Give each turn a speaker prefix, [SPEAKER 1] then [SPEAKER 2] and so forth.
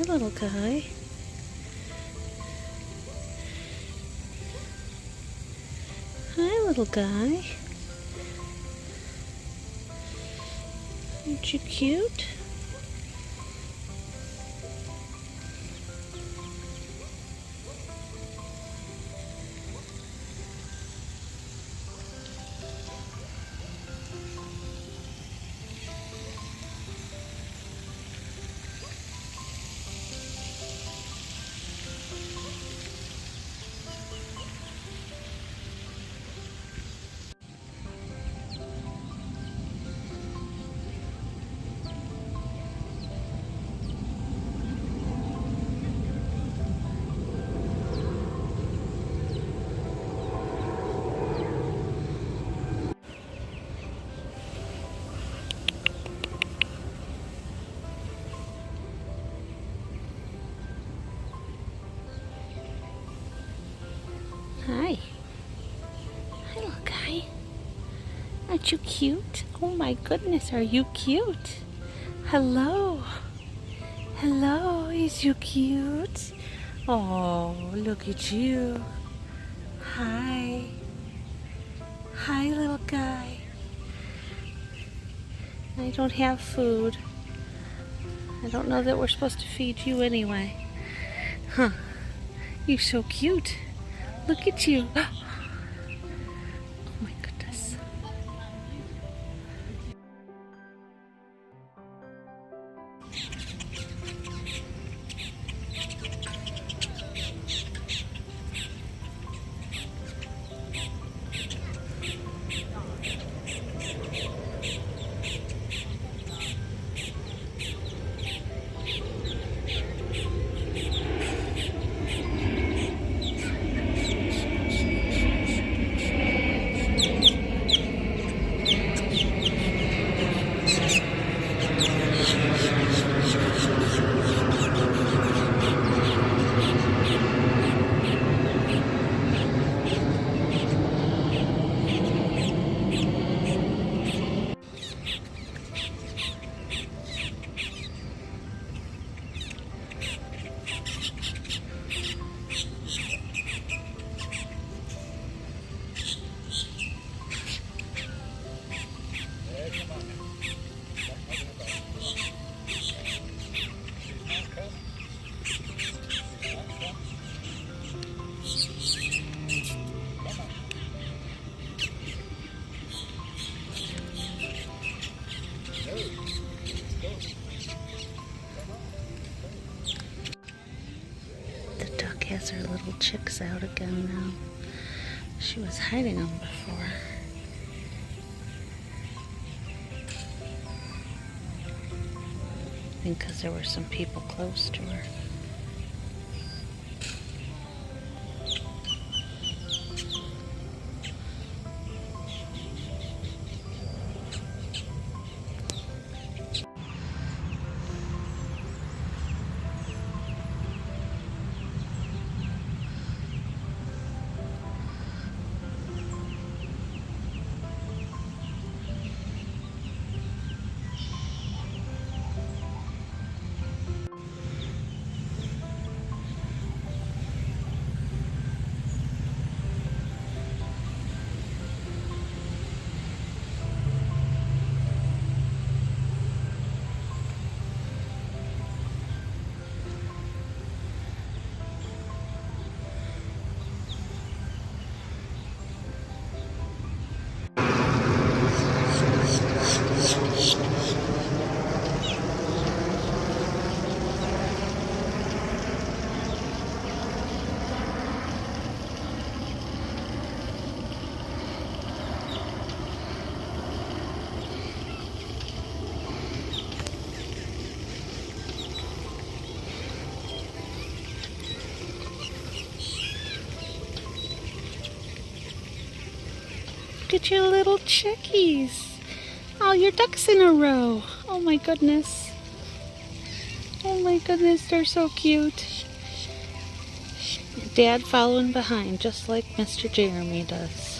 [SPEAKER 1] little guy. Hi, little guy. Aren't you cute? Hi. Hi, little guy. Aren't you cute? Oh my goodness, are you cute? Hello. Hello, is you cute? Oh, look at you. Hi. Hi, little guy. I don't have food. I don't know that we're supposed to feed you anyway. Huh. You're so cute. Look at you. Oh my goodness. The duck has her little chicks out again now. She was hiding them before. I think because there were some people close to her. Look at your little chickies. Oh, your ducks in a row. Oh my goodness. Oh my goodness, they're so cute. Dad following behind, just like Mr. Jeremy does.